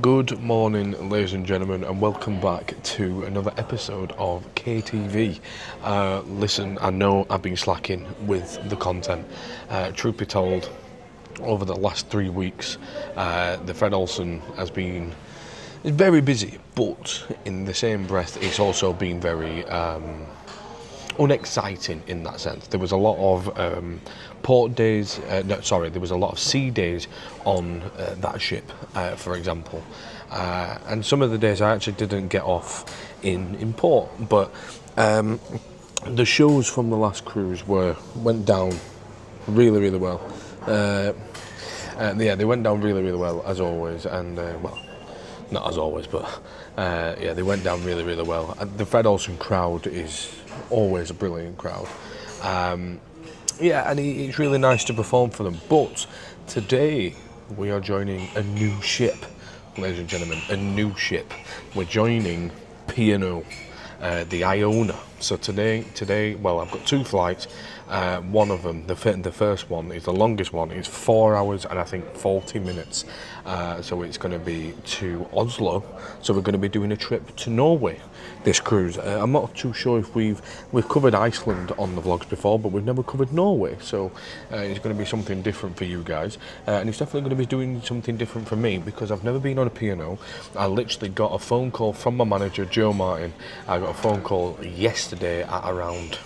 Good morning, ladies and gentlemen, and welcome back to another episode of KTV. Listen, I know I've been slacking with the content. Truth be told, over the last 3 weeks, the Fred Olsen has been very busy, but in the same breath, it's also been very unexciting in that sense. There was a lot of port days, there was a lot of sea days on that ship, for example. And some of the days I actually didn't get off in port, but the shows from the last cruise went down really well. They went down really well as always, and well, not as always, but they went down really well. And the Fred Olsen crowd is always a brilliant crowd. And it's really nice to perform for them. But today we are joining a new ship, ladies and gentlemen, a new ship. We're joining P&O, the Iona. So today, well, I've got 2 flights. One of them, the first one, is the longest one. It's 4 hours and I think 40 minutes. So it's going to be to Oslo. So we're going to be doing a trip to Norway, this cruise. I'm not too sure if we've covered Iceland on the vlogs before, but we've never covered Norway. So it's going to be something different for you guys. And it's definitely going to be doing something different for me because I've never been on a P&O. I literally got a phone call from my manager, Joe Martin. I got a phone call yesterday at around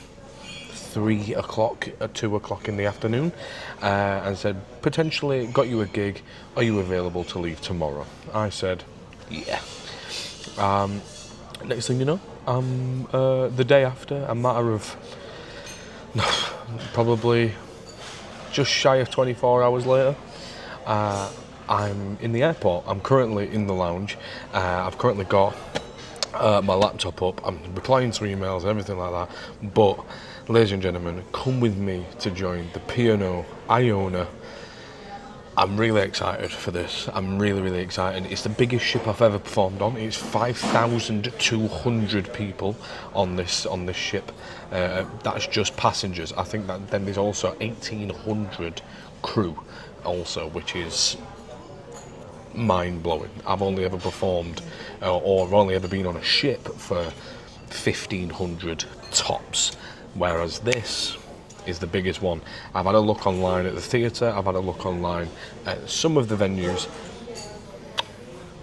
3 o'clock, 2 o'clock in the afternoon, and said, potentially got you a gig, are you available to leave tomorrow? I said, yeah. Next thing you know, the day after, a matter of probably just shy of 24 hours later, I'm in the airport. I'm currently in the lounge. I've currently got my laptop up. I'm replying to emails and everything like that. But, ladies and gentlemen, come with me to join the P&O Iona. I'm really excited for this. I'm really excited. It's the biggest ship I've ever performed on. It's 5,200 people on this ship. That's just passengers. I think that then there's also 1,800 crew also, which is mind-blowing. I've only ever performed or I've only ever been on a ship for 1,500 tops, whereas this is the biggest one. I've had a look online at the theatre, I've had a look online at some of the venues.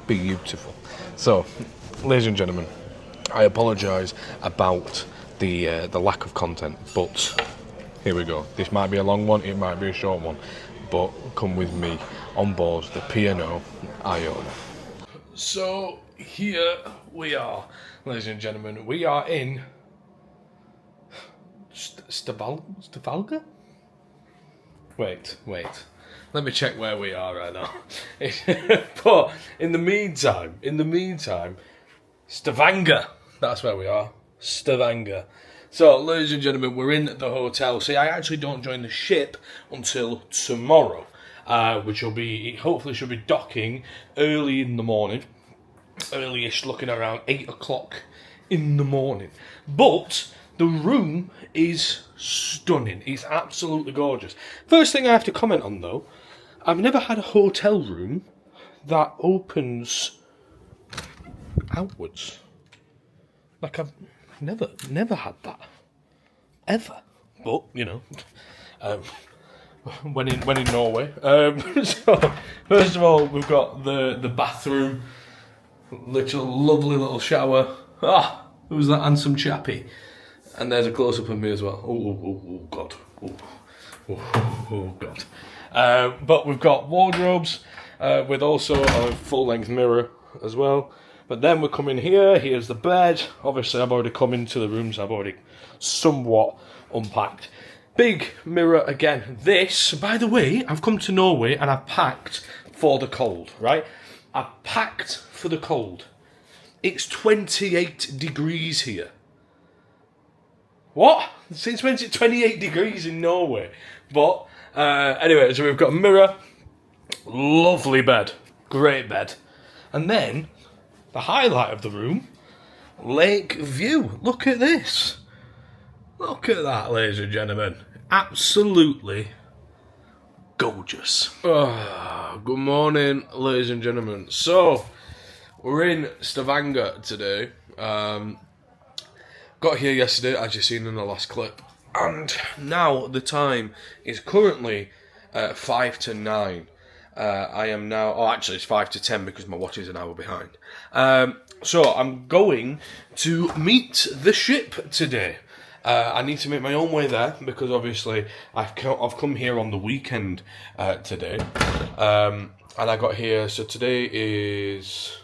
Beautiful. So, ladies and gentlemen, I apologise about the lack of content, but here we go. This might be a long one, it might be a short one, but come with me on board the P&O Iona. So here we are, ladies and gentlemen. We are in Stavanger? Wait. Let me check where we are right now. But in the meantime, Stavanger. That's where we are. Stavanger. So, ladies and gentlemen, we're in the hotel. See, I actually don't join the ship until tomorrow, which hopefully should be docking early in the morning. Early-ish, looking around 8 o'clock in the morning. But the room is stunning. It's absolutely gorgeous. First thing I have to comment on, though, I've never had a hotel room that opens outwards. Like, I've never had that. Ever. But, you know, when in Norway. So, first of all, we've got the bathroom. Lovely little shower. Who's that handsome chappy? And there's a close-up of me as well. Oh God. Oh God. But we've got wardrobes with also a full-length mirror as well. But then we come in here. Here's the bed. Obviously, I've already come into the rooms. I've already somewhat unpacked. Big mirror again. This, by the way, I've come to Norway and I've packed for the cold, right? I've packed for the cold. It's 28 degrees here. What? Since when's it 28 degrees in Norway? But, anyway, so we've got a mirror. Lovely bed. Great bed. And then, the highlight of the room, lake view. Look at this. Look at that, ladies and gentlemen. Absolutely gorgeous. Good morning, ladies and gentlemen. So, We're in Stavanger today. Got here yesterday, as you've seen in the last clip, and now the time is currently 5 to 9. I am now, oh actually it's 5 to 10 because my watch is an hour behind. So I'm going to meet the ship today. I need to make my own way there because obviously I've come here on the weekend today. And I got here, so today is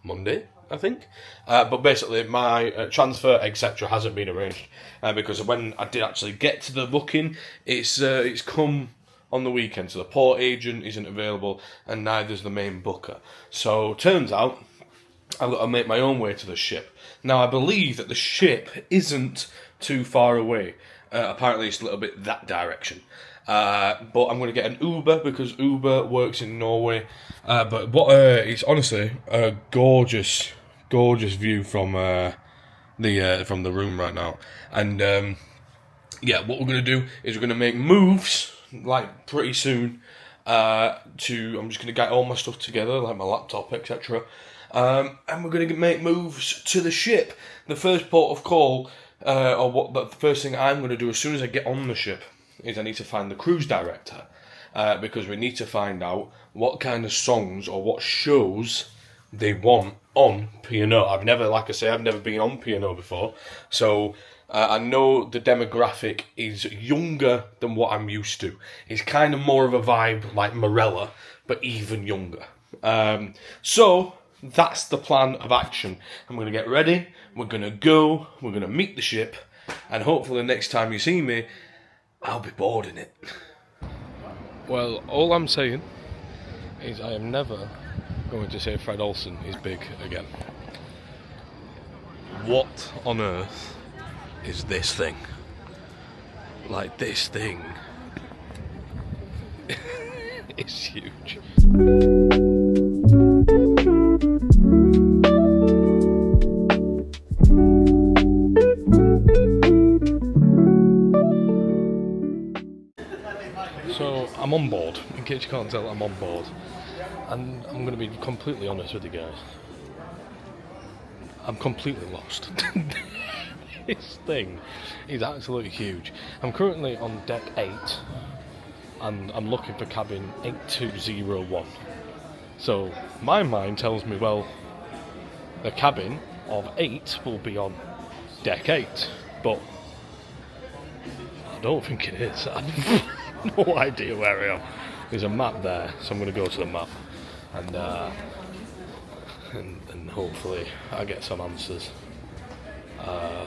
Monday, I think. But basically my transfer, etc. hasn't been arranged because when I did actually get to the booking, it's come on the weekend, so the port agent isn't available and neither's the main booker. So turns out I've got to make my own way to the ship. Now I believe that the ship isn't too far away. Apparently it's a little bit that direction. But I'm going to get an Uber because Uber works in Norway. But what it's honestly a gorgeous view from the room right now. And yeah, what we're going to do is we're going to make moves like pretty soon. I'm just going to get all my stuff together, like my laptop, etc. And we're going to make moves to the ship. The first port of call, the first thing I'm going to do as soon as I get on the ship is I need to find the cruise director, because we need to find out what kind of songs or what shows they want on P&O. I've never been on P&O before, so I know the demographic is younger than what I'm used to. It's kind of more of a vibe like Morella, but even younger. So that's the plan of action. I'm going to get ready, we're going to go, we're going to meet the ship, and hopefully the next time you see me, I'll be boarding it. Well, all I'm saying is I am never going to say Fred Olsen is big again. What on earth is this thing? Like, this thing is huge. So I'm on board, in case you can't tell, I'm on board, and I'm going to be completely honest with you guys. I'm completely lost. This thing is absolutely huge. I'm currently on deck 8, and I'm looking for cabin 8201. So my mind tells me, well, the cabin of 8 will be on deck 8, but I don't think it is. No idea where I am. There's a map there, so I'm going to go to the map and hopefully I get some answers. Oh,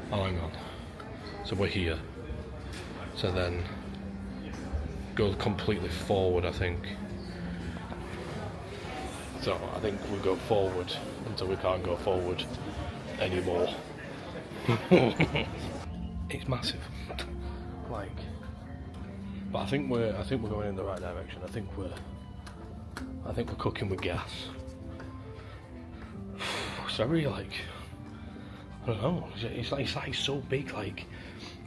hang on. So we're here. So then go completely forward, I think. So I think we go forward until we can't go forward anymore. It's massive. Like. But I think we're going in the right direction. I think we're cooking with gas. It's very like, I don't know. It's like so big. Like,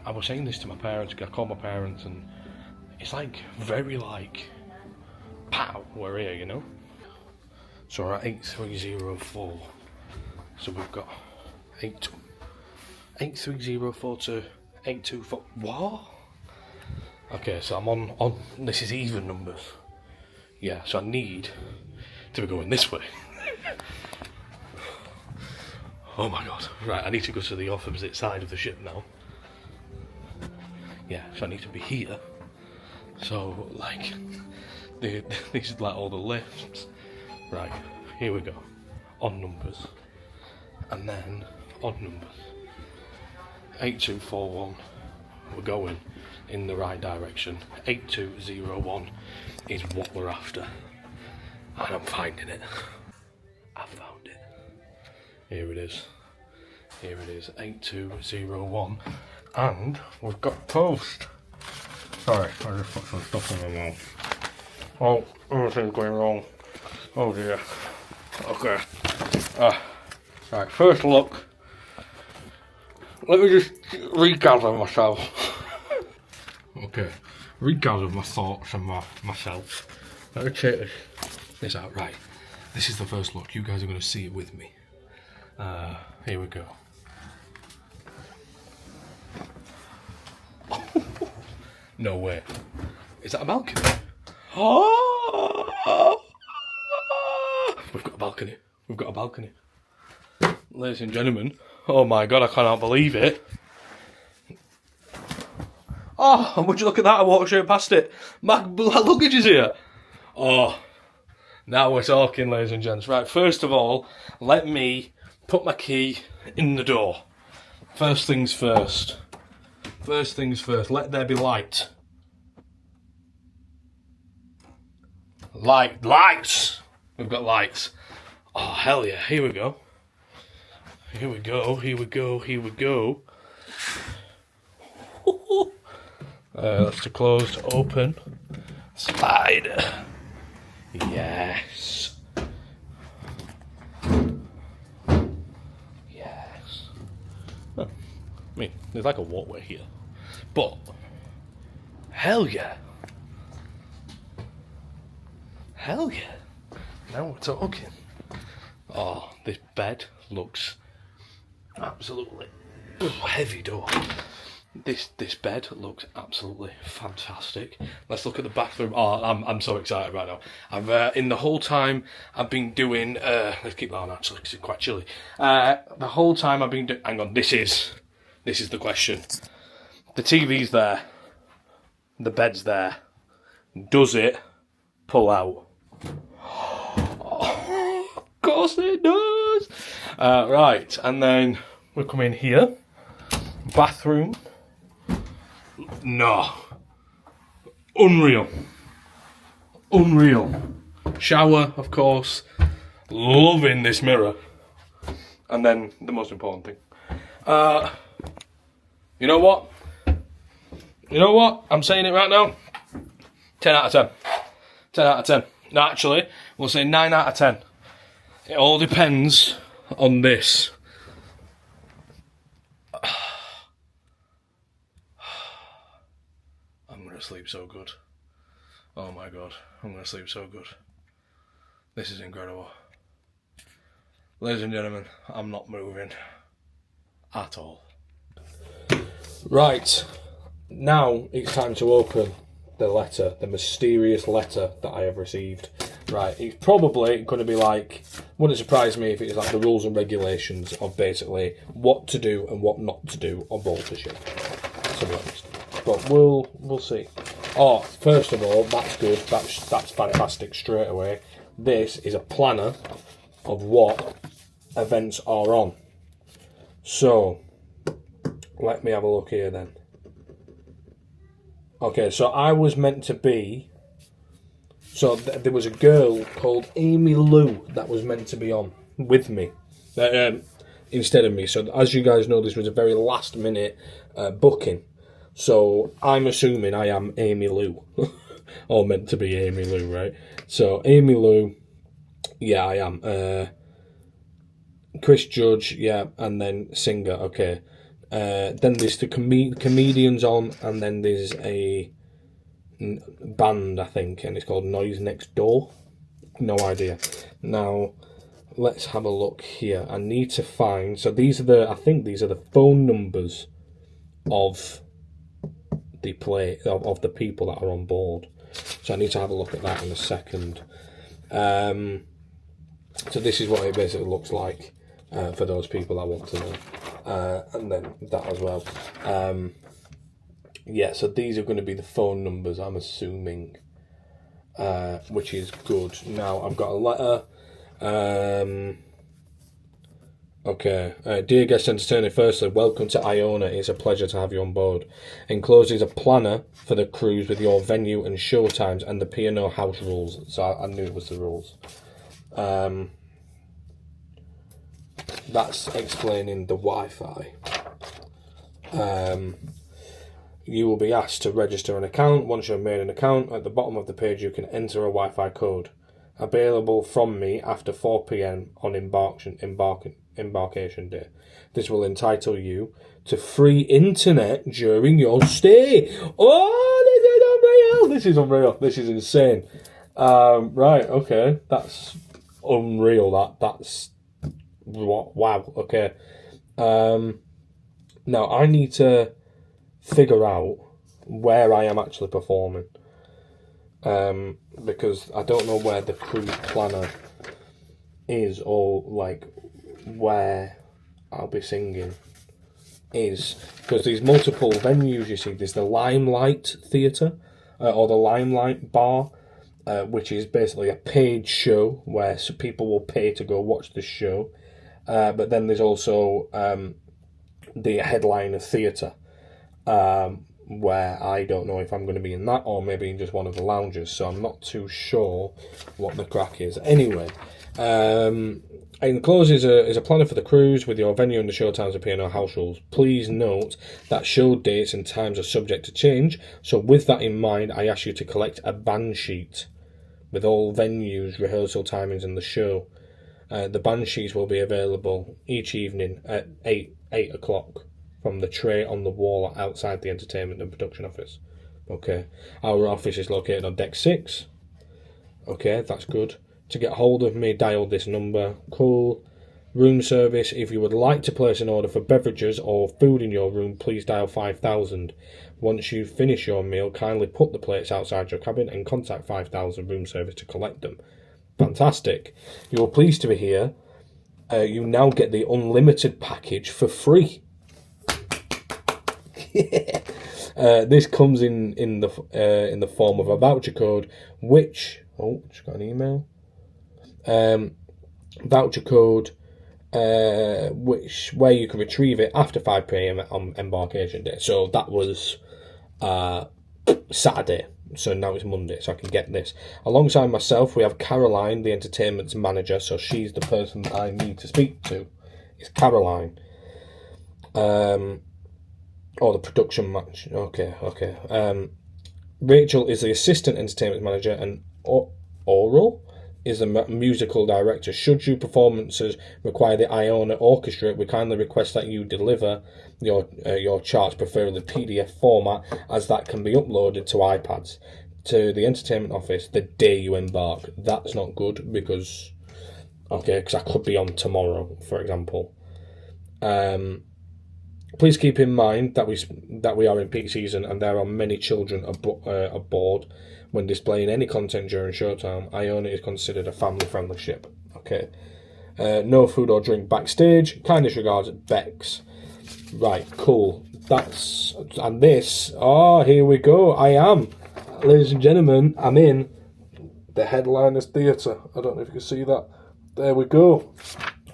I was saying this to my parents. I called my parents, and it's like very like, pow, we're here, you know. So we're at 8304. So we've got 8304 to 824. What? Okay, so I'm on, this is even numbers. Yeah, so I need to be going this way. Oh my god. Right, I need to go to the opposite side of the ship now. Yeah, so I need to be here. So, like, these are like all the lifts. Right, here we go. On numbers. And then, on numbers. 8241. We're going in the right direction. 8201 is what we're after, and I'm finding it. I found it. Here it is. Here it is, 8201, and we've got toast. Sorry, I just put some stuff in my mouth. Oh, everything's going wrong. Oh dear. Okay. Right, first look. Let me just regather myself. Okay, regather my thoughts and myself. Let me check this out. Right, This is the first look. You guys are going to see it with me. Here we go. No way. Is that a balcony? Oh! We've got a balcony. We've got a balcony. Ladies and gentlemen. Oh my god, I cannot believe it. Oh, and would you look at that? I walked straight past it. My luggage is here. Oh, now we're talking, ladies and gents. Right, first of all, let me put my key in the door. First things first. First things first, let there be light. Lights! We've got lights. Oh, hell yeah, here we go. Here we go, here we go, here we go. That's the closed, open. Slide. Yes. Yes. Oh, I mean, there's like a walkway here. But, hell yeah. Hell yeah. Now we're talking. Oh, this bed looks absolutely heavy door. This bed looks absolutely fantastic. Let's look at the bathroom. Oh, I'm so excited right now. I've in the whole time I've been doing. Let's keep that on actually because it's quite chilly. The whole time I've been doing. Hang on, this is the question. The TV's there. The bed's there. Does it pull out? Oh, of course it does. Right, and then we come in here. Bathroom. No. Unreal. Shower, of course. Loving this mirror. And then the most important thing. You know what? I'm saying it right now. 10 out of 10. 10 out of 10. No, actually, we'll say 9 out of 10. It all depends on this. I'm going to sleep so good. Oh my god, I'm going to sleep so good. This is incredible. Ladies and gentlemen, I'm not moving at all. Right, now it's time to open the letter, the mysterious letter that I have received. Right, it's probably going to be like, wouldn't surprise me if it's like the rules and regulations of basically what to do and what not to do on board the ship, to be honest. But we'll see. Oh, first of all, that's good. That's fantastic straight away. This is a planner of what events are on. So, let me have a look here then. Okay, so I was meant to be... So there was a girl called Amy Lou that was meant to be on with me instead of me. So as you guys know, this was a very last minute booking. So I'm assuming I am Amy Lou. Or meant to be Amy Lou, right? So Amy Lou, yeah, I am. Chris Judge, yeah, and then singer, okay. Then there's the comedians on, and then there's a band, I think, and it's called Noise Next Door. No idea. Now, let's have a look here. I need to find... So these are I think these are the phone numbers of of the people that are on board. So I need to have a look at that in a second. So this is what it basically looks like for those people that want to know. And then that as well. Yeah, so these are going to be the phone numbers, I'm assuming, which is good. Now, I've got a letter. Okay. Dear guest entertainer, firstly, welcome to Iona. It's a pleasure to have you on board. Enclosed is a planner for the cruise with your venue and show times and the P&O house rules. So I knew it was the rules. That's explaining the Wi-Fi. You will be asked to register an account. Once you've made an account, at the bottom of the page you can enter a Wi-Fi code. Available from me after 4 p.m. on embarkation day. This will entitle you to free internet during your stay. Oh, this is unreal. This is insane. Right, okay. That's unreal. That's wow. Okay. Now I need to figure out where I am actually performing, because I don't know where the cruise planner is, or like where I'll be singing is, because there's multiple venues. You see, there's the Limelight Theatre, or the Limelight Bar, which is basically a paid show where people will pay to go watch the show. But then there's also the Headliner Theatre, where I don't know if I'm going to be in that or maybe in just one of the lounges, so I'm not too sure what the crack is. Anyway, enclosed is a planner for the cruise with your venue and the show times and P&O house rules. Please note that show dates and times are subject to change, so with that in mind, I ask you to collect a band sheet with all venues, rehearsal timings and the show. The band sheets will be available each evening at 8 o'clock from the tray on the wall outside the entertainment and production office. Okay, our office is located on deck 6. Okay, that's good. To get hold of me, dial this number. Cool. Room service, if you would like to place an order for beverages or food in your room, please dial 5000. Once you finish your meal, kindly put the plates outside your cabin and contact 5000 room service to collect them. Fantastic. You're pleased to be here. You now get the unlimited package for free. This comes in the form of a voucher code, which just got an email. Voucher code, where you can retrieve it after 5 p.m. on embarkation day. So that was Saturday. So now it's Monday, so I can get this. Alongside myself, we have Caroline, the entertainment's manager. So she's the person that I need to speak to. It's Caroline. Or the production match. Okay. Rachel is the assistant entertainment manager, and Oral is the musical director. Should your performances require the Iona Orchestra, we kindly request that you deliver your charts, preferably PDF format, as that can be uploaded to iPads to the entertainment office the day you embark. That's not good because I could be on tomorrow, for example. Please keep in mind that we are in peak season and there are many children aboard. When displaying any content during showtime, Iona is considered a family-friendly ship. Okay. No food or drink backstage. Kindest regards, Bex. Right, cool. Here we go. Ladies and gentlemen, I'm in the Headliners Theatre. I don't know if you can see that. There we go.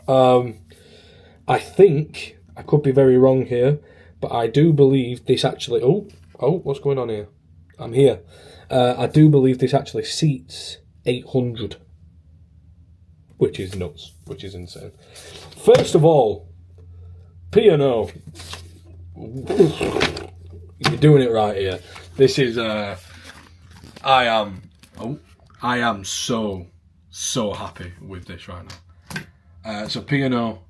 I think, I could be very wrong here, but I do believe this actually... Oh, what's going on here? I'm here. I do believe this actually seats 800, which is nuts, which is insane. First of all, P&O, you're doing it right here. This is, I am so happy with this right now. So P&O,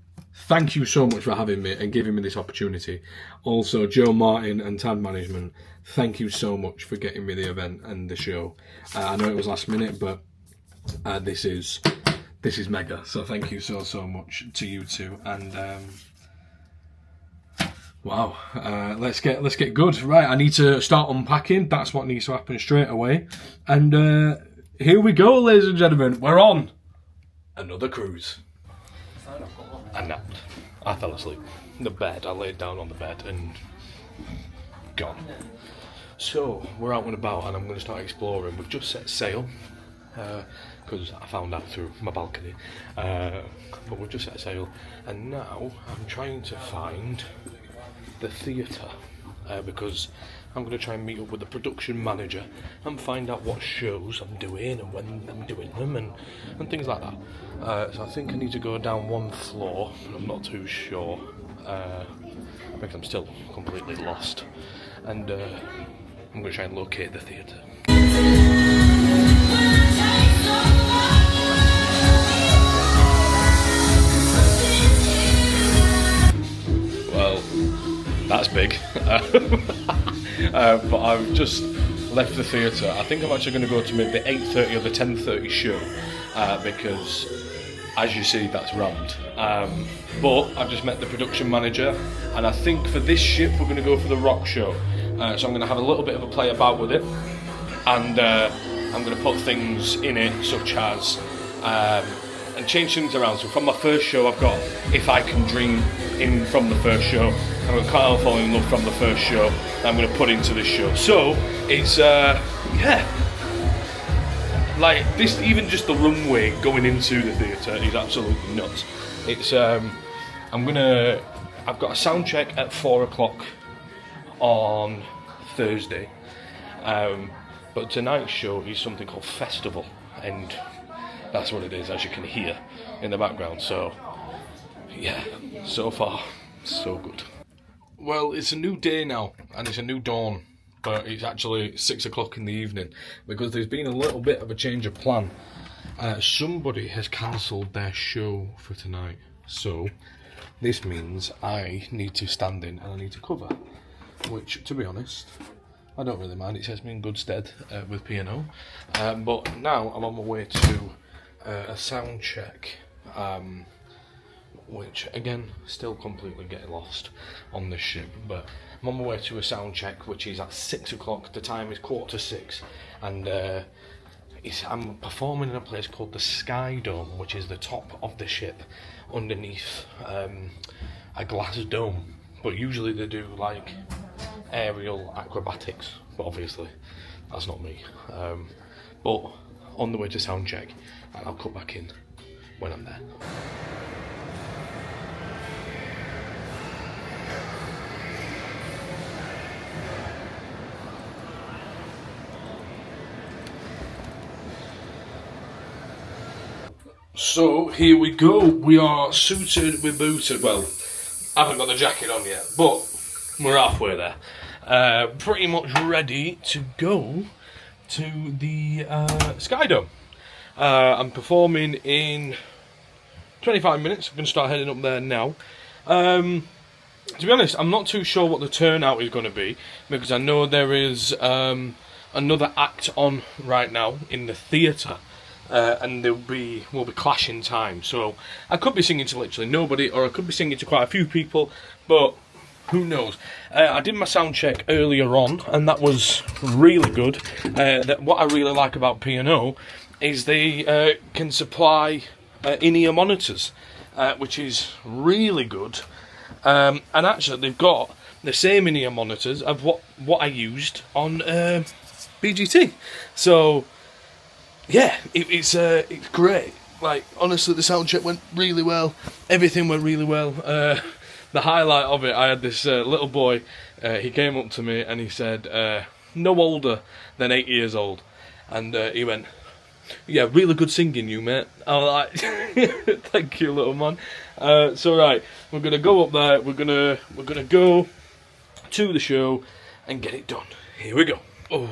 thank you so much for having me and giving me this opportunity. Also, Joe Martin and Tad Management, thank you so much for getting me the event and the show. I know it was last minute, but this is mega. So thank you so much to you two. And wow, let's get good. Right, I need to start unpacking. That's what needs to happen straight away. And here we go, ladies and gentlemen. We're on another cruise. I napped. I fell asleep. The bed. I laid down on the bed and gone. So we're out and about, and I'm going to start exploring. We've just set sail because I found out through my balcony. But we've just set sail, and now I'm trying to find the theatre because I'm going to try and meet up with the production manager and find out what shows I'm doing and when I'm doing them and things like that. So I think I need to go down one floor, but I'm not too sure because I'm still completely lost. And I'm going to try and locate the theatre. Well, that's big. But I've just left the theatre. I think I'm actually going to go to maybe the 8:30 or the 10:30 show because as you see, that's rammed. But I've just met the production manager, and I think for this ship we're going to go for the rock show. So I'm going to have a little bit of a play about with it, and I'm going to put things in it such as and change things around. So from my first show, I've got If I Can Dream in from the first show. I'm going to Can't Help Falling in Love from the first show. That I'm going to put into this show. So it's like this. Even just the runway going into the theatre is absolutely nuts. It's I've got a sound check at 4 o'clock on Thursday. But tonight's show is something called Festival, and that's what it is, as you can hear in the background. So, yeah, so far, so good. Well, it's a new day now, and it's a new dawn, but it's actually 6 o'clock in the evening, because there's been a little bit of a change of plan. Somebody has cancelled their show for tonight, so this means I need to stand in and I need to cover, which, to be honest, I don't really mind. It sets me in good stead with P&O. But now I'm on my way to a sound check, which again, still completely getting lost on this ship. But I'm on my way to a sound check, which is at 6 o'clock. The time is 5:45, and I'm performing in a place called the Sky Dome, which is the top of the ship underneath a glass dome. But usually they do like aerial acrobatics, but obviously that's not me. But on the way to sound check, and I'll cut back in when I'm there. So here we go. We are suited, we're booted. Well, I haven't got the jacket on yet, but we're halfway there. Pretty much ready to go to the Sky Dome. I'm performing in 25 minutes. I'm going to start heading up there now. To be honest, I'm not too sure what the turnout is going to be, because I know there is another act on right now in the theatre. And we'll be clashing time, so I could be singing to literally nobody, or I could be singing to quite a few people, but who knows. I did my sound check earlier on, and that was really good. What I really like about P&O is they can supply in-ear monitors, which is really good. And actually, they've got the same in-ear monitors of what I used on BGT. So yeah, it's great. Like, honestly, the sound check went really well. Everything went really well. The highlight of it, I had this little boy. He came up to me and he said, no older than 8 years old. And he went, yeah, really good singing, you, mate. I was like, thank you, little man. So, right, we're going to go up there. We're gonna go to the show and get it done. Here we go. Oh.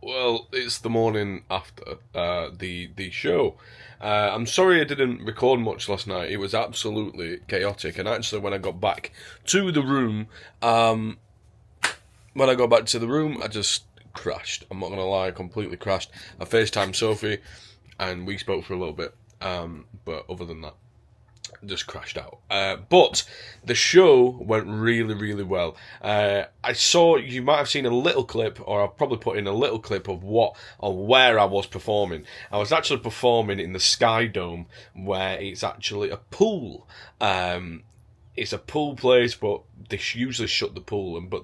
Well, it's the morning after the show. I'm sorry I didn't record much last night. It was absolutely chaotic. And actually, when I got back to the room, I just crashed. I'm not going to lie, I completely crashed. I FaceTimed Sophie, and we spoke for a little bit. But other than that, just crashed out. But the show went really, really well. I saw, you might have seen a little clip, or I'll probably put in a little clip of where I was performing. I was actually performing in the Sky Dome, where it's actually a pool. It's a pool place, but they usually shut the pool, but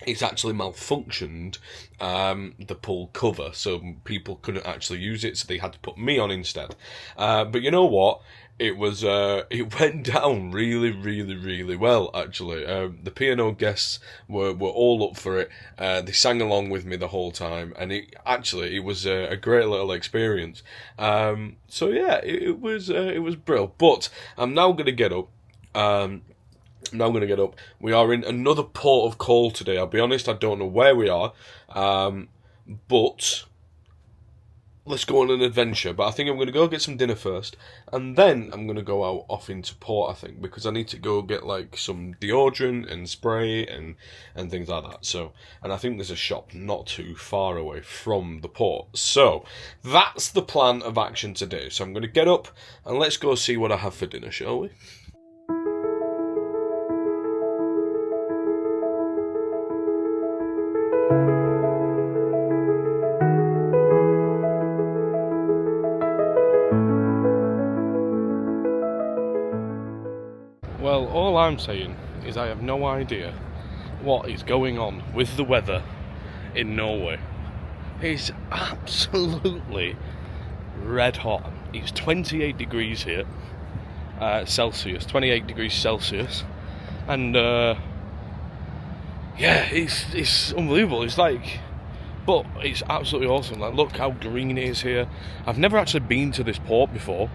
it's actually malfunctioned, the pool cover, so people couldn't actually use it, so they had to put me on instead. But you know what? It went down really, really, really well, actually. The P&O guests were all up for it. They sang along with me the whole time, and it was a great little experience. So yeah, it was brilliant. But I'm now going to get up. We are in another port of call today. I'll be honest, I don't know where we are, but let's go on an adventure. But I think I'm going to go get some dinner first, and then I'm going to go out off into port, I think, because I need to go get like some deodorant and spray and things like that. So, and I think there's a shop not too far away from the port. So that's the plan of action today. So I'm going to get up and let's go see what I have for dinner, shall we? Well, all I'm saying is I have no idea what is going on with the weather in Norway. It's absolutely red hot. It's 28 degrees here, Celsius, 28 degrees Celsius, and yeah, it's unbelievable. It's like, but it's absolutely awesome. Like, look how green it is here. I've never actually been to this port before.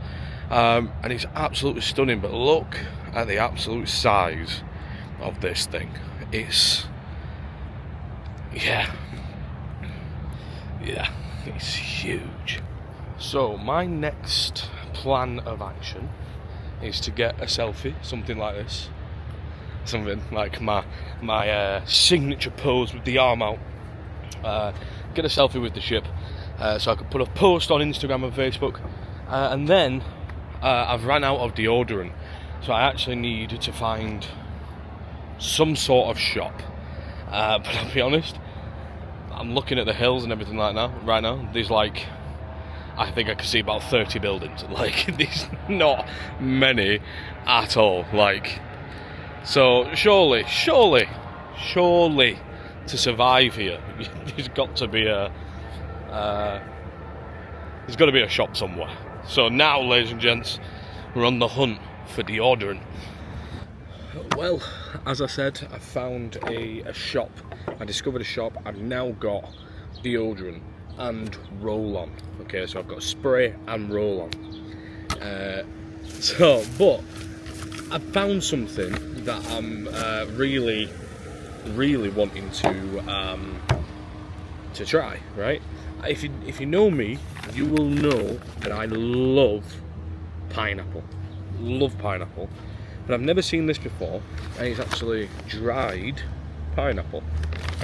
And it's absolutely stunning, but look at the absolute size of this thing. It's, yeah, it's huge. So my next plan of action is to get a selfie, something like this, something like my signature pose with the arm out. Get a selfie with the ship, so I could put a post on Instagram and Facebook, and then I've ran out of deodorant, so I actually need to find some sort of shop. But I'll be honest, I'm looking at the hills and everything like that right now. There's like, I think I can see about 30 buildings. Like, there's not many at all. Like, so surely to survive here, there's got to be a shop somewhere. So now, ladies and gents, we're on the hunt for deodorant. Well, as I said, I found a shop. I discovered a shop. I've now got deodorant and roll-on. Okay, so I've got spray and roll-on. But I found something that I'm really wanting to try. Right? If you know me, you will know that I love pineapple. But I've never seen this before, and it's actually dried pineapple.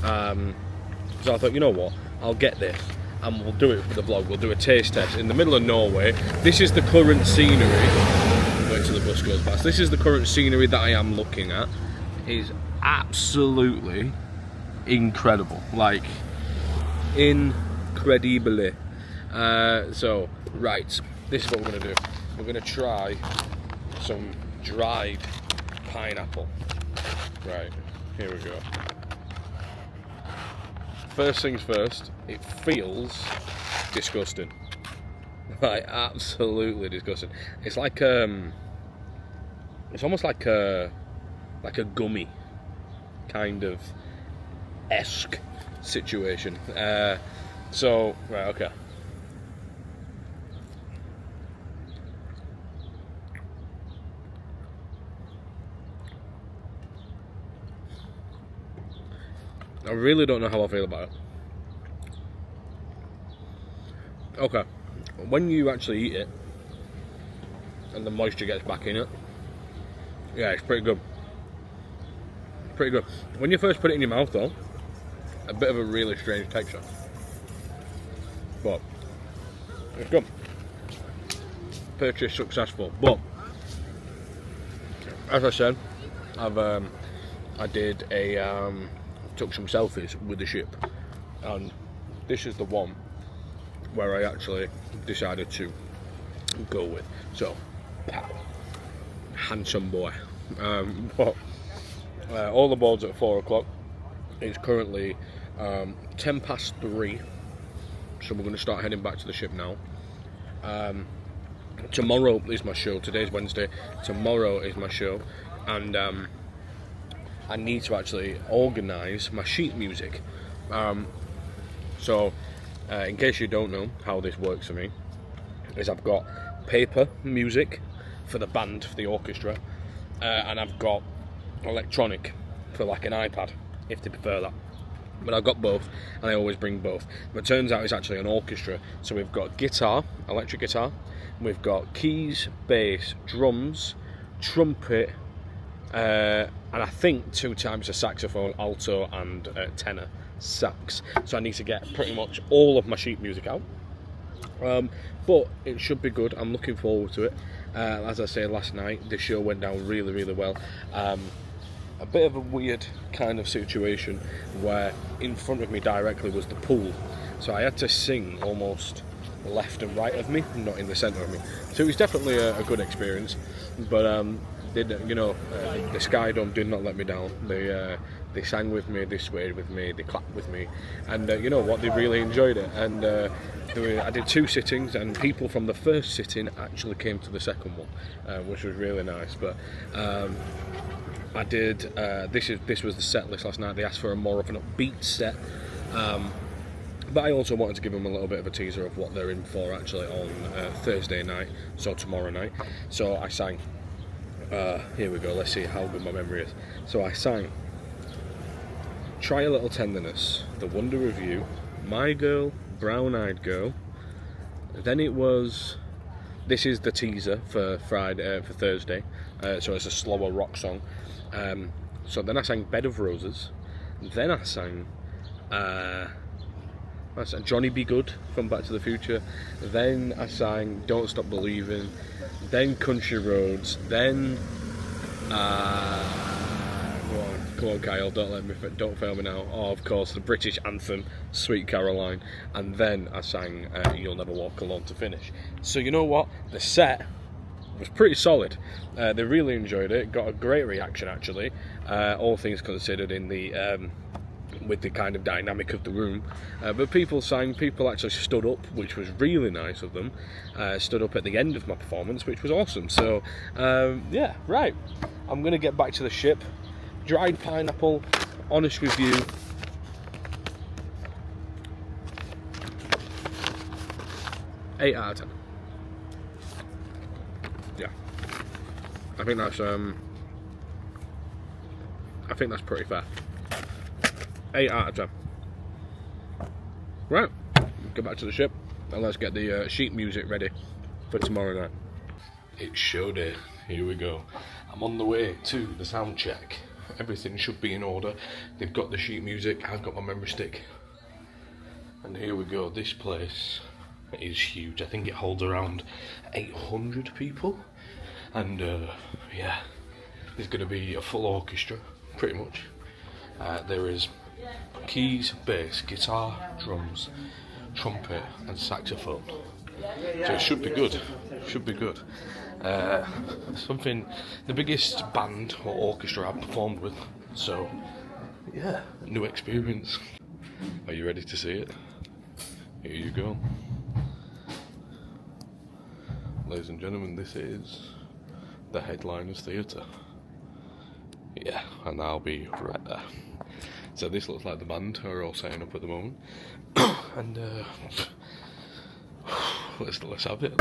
So I thought, you know what, I'll get this and we'll do it for the vlog. We'll do a taste test in the middle of Norway. This is the current scenery. Wait till the bus goes past. This is the current scenery that I am looking at. It's absolutely incredible. Like, incredibly. So, right, this is what we're going to do. We're going to try some dried pineapple. Right, here we go. First things first, it feels disgusting. Like, absolutely disgusting. It's like it's almost like a gummy kind of esque situation. So, right, okay. I really don't know how I feel about it. Okay, when you actually eat it and the moisture gets back in it, yeah, it's pretty good. Pretty good. When you first put it in your mouth though, a bit of a really strange texture. But it's good. Purchase successful. But as I said, I did took some selfies with the ship, and this is the one where I actually decided to go with. So, pow, handsome boy. But all the board's at 4 o'clock. It's currently 3:10, so we're going to start heading back to the ship now. Tomorrow is my show. Today's Wednesday. Tomorrow is my show, and I need to actually organise my sheet music. So, in case you don't know how this works for me, is I've got paper music for the band, for the orchestra, and I've got electronic for like an iPad, if they prefer that. But I've got both, and I always bring both. But it turns out it's actually an orchestra. So we've got guitar, electric guitar, we've got keys, bass, drums, trumpet, and I think 2 times a saxophone, alto, and tenor sax. So I need to get pretty much all of my sheet music out. But it should be good. I'm looking forward to it. As I said last night, the show went down really, really well. A bit of a weird kind of situation where in front of me directly was the pool, so I had to sing almost left and right of me, not in the centre of me. So it was definitely a good experience, but the Sky Dome did not let me down. They sang with me, they swayed with me, they clapped with me, and you know what, they really enjoyed it. And I did 2 sittings, and people from the first sitting actually came to the second one, which was really nice. But I did. This was the set list last night. They asked for a more of an upbeat set, but I also wanted to give them a little bit of a teaser of what they're in for actually on Thursday night, so tomorrow night. So I sang. Here we go. Let's see how good my memory is. So I sang "Try a Little Tenderness," "The Wonder of You," "My Girl," "Brown-Eyed Girl." Then it was. This is the teaser for Thursday. So it's a slower rock song. So then I sang "Bed of Roses," then I sang "Johnny Be Good" from Back to the Future, then I sang "Don't Stop Believing," then "Country Roads," then come on Kyle, don't fail me now. Oh, of course, the British anthem, "Sweet Caroline," and then I sang "You'll Never Walk Alone" to finish. So you know what, the set was pretty solid. They really enjoyed it. Got a great reaction actually. All things considered, in the with the kind of dynamic of the room. But people sang. People actually stood up, which was really nice of them. Stood up at the end of my performance, which was awesome. So yeah, right. I'm gonna get back to the ship. Dried pineapple. Honest review. Eight out of 10. Yeah, I think that's pretty fair. 8 out of 10. Right, go back to the ship and let's get the sheet music ready for tomorrow night. It's show day. Here we go. I'm on the way to the sound check. Everything should be in order. They've got the sheet music. I've got my memory stick. And here we go. This place is huge. I think it holds around 800 people. And yeah, there's going to be a full orchestra, pretty much. There is keys, bass, guitar, drums, trumpet and saxophone. So it should be good. Should be good. The biggest band or orchestra I've performed with. So yeah, new experience. Are you ready to see it? Here you go. Ladies and gentlemen, this is the Headliners Theatre. Yeah, and I'll be right there. So this looks like the band are all setting up at the moment. And let's have it.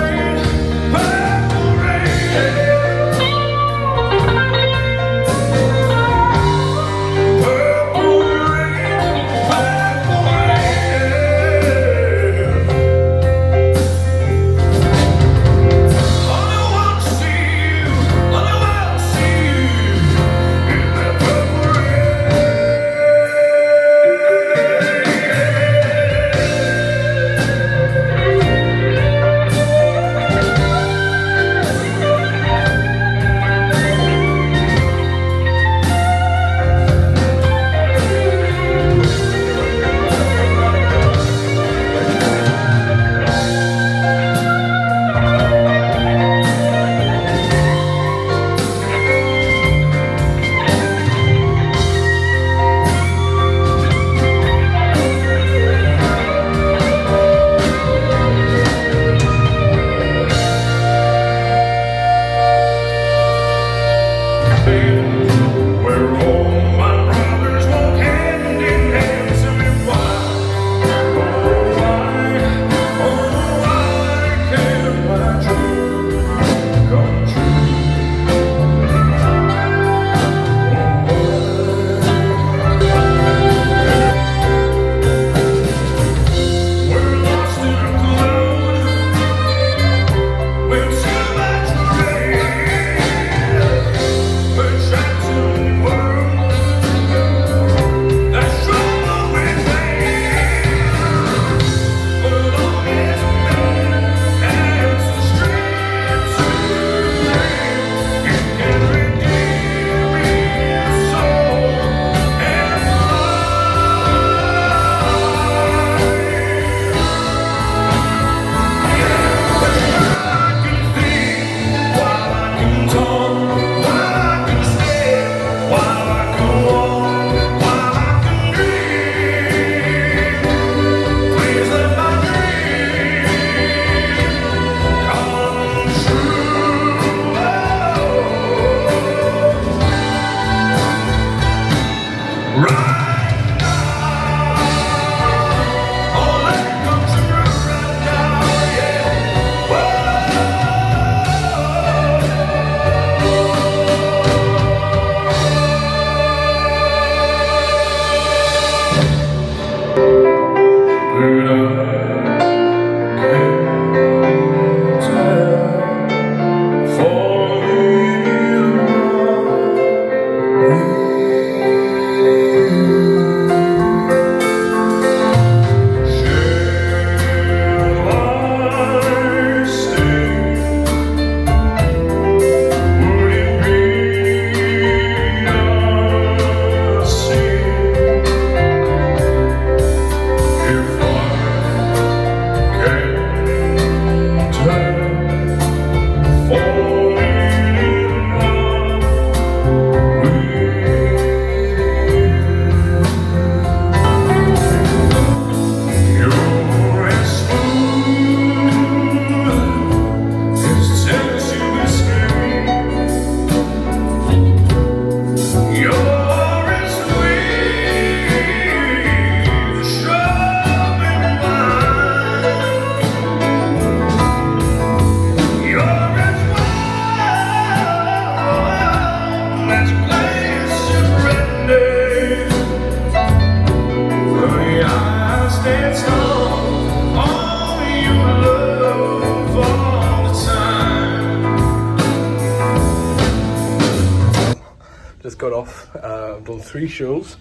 got off. I've done 3 shows.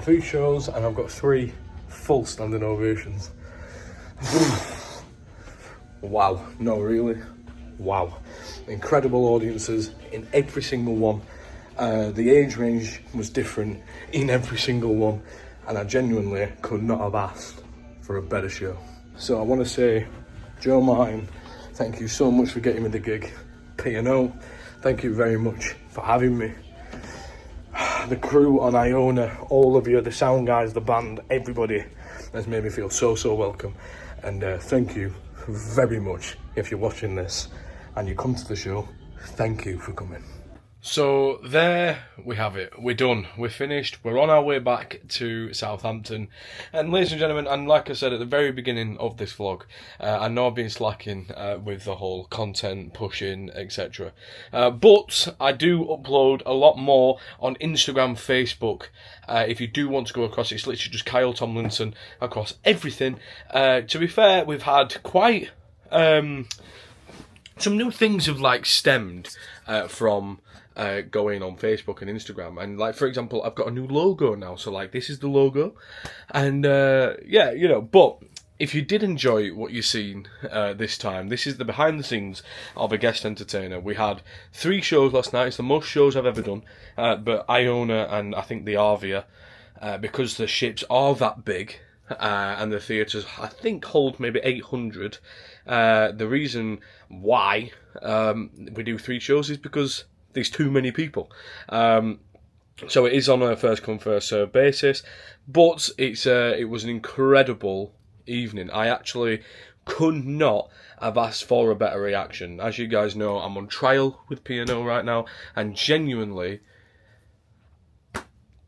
3 shows, and I've got 3 full standing ovations. Wow. No, really. Wow. Incredible audiences in every single one. The age range was different in every single one, and I genuinely could not have asked for a better show. So I want to say, Joe Martin, thank you so much for getting me the gig. P&O, thank you very much for having me. The crew on Iona, all of you, the sound guys, the band, everybody has made me feel so welcome. And thank you very much. If you're watching this and you come to the show, thank you for coming. So there we have it. We're done. We're finished. We're on our way back to Southampton. And ladies and gentlemen, and like I said at the very beginning of this vlog, I know I've been slacking with the whole content pushing, etc. But I do upload a lot more on Instagram, Facebook. If you do want to go across, it's literally just Kyle Tomlinson across everything. To be fair, we've had quite some new things have like stemmed from going on Facebook and Instagram, and like for example, I've got a new logo now, so like this is the logo, and yeah, you know. But if you did enjoy what you've seen this time, this is the behind the scenes of a guest entertainer. We had 3 shows last night. It's the most shows I've ever done, but Iona and I think the Arvia, because the ships are that big. And the theatres, I think, hold maybe 800. The reason why we do 3 shows is because there's too many people. So it is on a first come first served basis, but it was an incredible evening. I actually could not have asked for a better reaction. As you guys know, I'm on trial with P&O right now, and genuinely,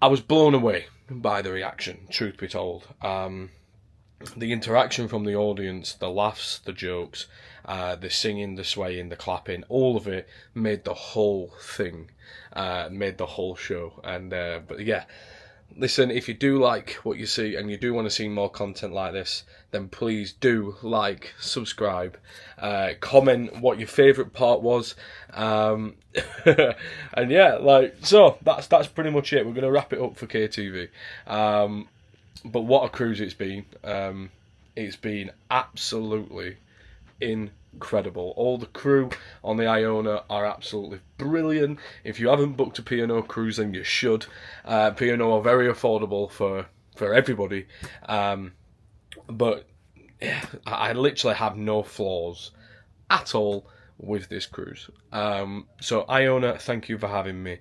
I was blown away by the reaction, truth be told. The interaction from the audience, the laughs, the jokes, the singing, the swaying, the clapping, all of it made the whole thing, made the whole show. And but yeah, listen, if you do like what you see and you do want to see more content like this, then please do like, subscribe, comment what your favourite part was, and yeah, like, so that's pretty much it. We're going to wrap it up for KTV. But what a cruise it's been. It's been absolutely incredible. All the crew on the Iona are absolutely brilliant. If you haven't booked a P&O cruise, then you should. P&O are very affordable for everybody. But yeah, I literally have no flaws at all with this cruise. So Iona, thank you for having me.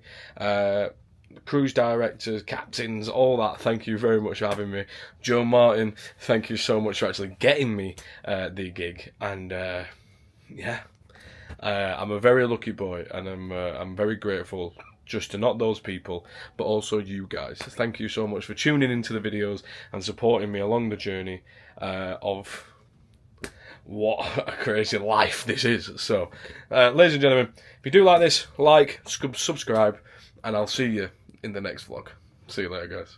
Cruise directors, captains, all that, thank you very much for having me. Joe Martin, thank you so much for actually getting me the gig. And yeah, I'm a very lucky boy, and I'm very grateful just to not those people, but also you guys. Thank you so much for tuning into the videos and supporting me along the journey of what a crazy life this is. So, ladies and gentlemen, if you do like this, like, subscribe, and I'll see you in the next vlog. See you later, guys.